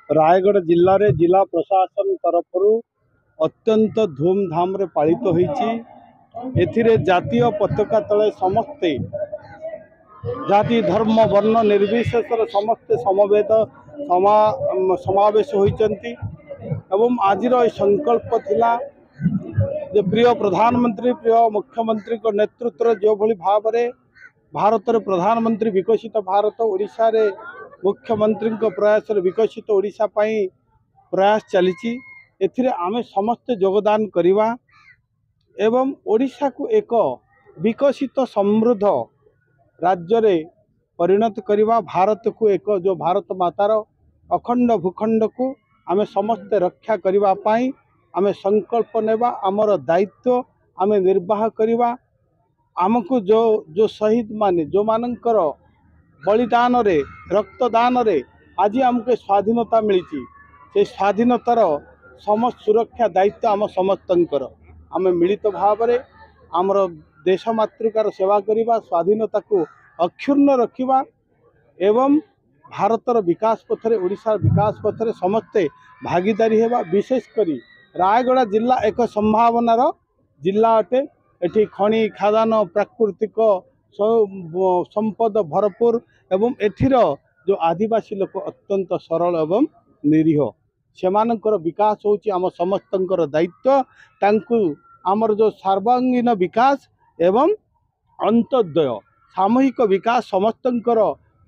रायगढ़ जिले में जिला प्रशासन तरफ अत्यंत धूमधाम रे पालित होती जातीय पताका तले समस्ते जाति धर्म वर्ण निर्विशेष समस्ते समवेत समावेश होती एवं आज संकल्प थिला जे प्रिय प्रधानमंत्री प्रिय मुख्यमंत्री को नेतृत्व जो भली भाव में भारत प्रधानमंत्री विकसित भारत ओडिशा रे मुख्यमंत्री प्रयास विकसित ओडिशा पाई प्रयास चली आमे समस्ते योगदान करिवा एवं ओडिशा को एक विकसित समृद्ध राज्य रे परिणत करिवा भारत को एक जो भारत मातार अखंड भूखंड को आमे समस्ते रक्षा करिवा पाई आमे संकल्प नेबा आमर दायित्व आमे निर्वाह करिवा आमको जो जो शहीद माने जो मानकर बलिदान रे रक्तदान रे आज आमको स्वाधीनता मिली से स्वाधीनतार समस्त सुरक्षा दायित्व आम समस्तंकर आम मिलित भाव में आमर देश मातृकार सेवा करवा स्वाधीनता को अक्षुण्ण रखिबा एवं भारतर विकास पथरे ओडिशा विकास पथरे समस्ते भागीदारी हेबा। विशेषकर रायगढ़ जिला एक संभावनार जिला अटे। एठी खनि खादान प्राकृतिक संपद भरपूर एवं एठिर जो आदिवासी लोक अत्यंत सरल एवं निरीह सेमानकर विकास होची आम समस्तंकर दायित्व तांकु आमर जो सर्वांगीन विकास एवं अंत्योदय सामूहिक विकास समस्तंकर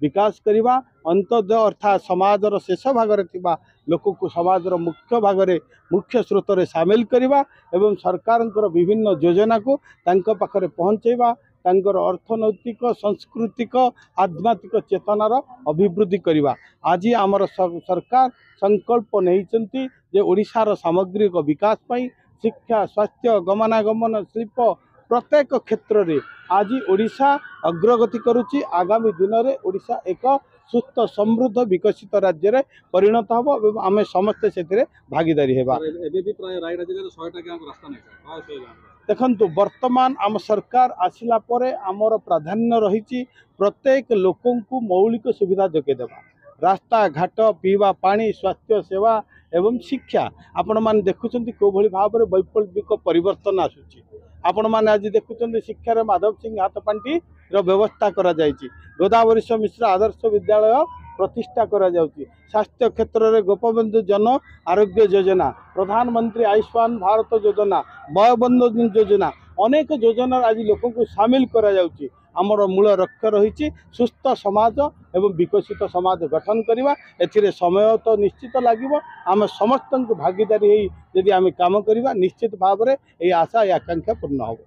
विकास करिवा अंत्योदय अर्थात समाजर शेष भागरे थिबा लोक को समाजर मुख्य भागरे मुख्य स्रोत रे शामिल करिवा एवं सरकारंकर विभिन्न योजना को तांको पाखरे पहुंचेबा तांकर अर्थनैतिक सांस्कृतिक आध्यात्मिक चेतनार अभिवृद्धि करिवा। आज आमर सरकार संकल्प नहीं जे ओडिशार सामग्रिक विकास पाई शिक्षा स्वास्थ्य गमनागमन शिल्प प्रत्येक क्षेत्र रे आज ओडिशा अग्रगति करुच्ची। आगामी दिन में ओडिशा एक सुस्थ समृद्ध विकसित राज्य रे परिणत हम और आम समस्ते से भागीदारी हेबा। देखंतु वर्तमान आम सरकार आसिला परे आमर प्राधान्य रही प्रत्येक लोकं को मौलिक सुविधा जोगे देवा रास्ता घाट पीवा पानी स्वास्थ्य सेवा एवं शिक्षा आपण मान देखुछंती को भली भाव में वैप्लविक परिवर्तन आसुची। आपण माने आज देखुछंती शिक्षा माधव सिंह हाथपांटी रो व्यवस्था करा जायछि। गोदावरी मिश्र आदर्श विद्यालय प्रतिष्ठा करा जाउछि। स्वास्थ्य क्षेत्र में गोपबंधु जन आरोग्य योजना प्रधानमंत्री आयुष्मान भारत योजना वयोबंधु योजना अनेक योजना आज लोक को सामिल करा जाउछि। आमर मूल लक्ष्य रही सुस्थ समाज एवं विकसित समाज गठन करवा। एथिरे समय तो निश्चित लगे आम समस्त भागीदारी यदि आम काम करवा निश्चित भाव में ये आशा आकांक्षा पूर्ण हो।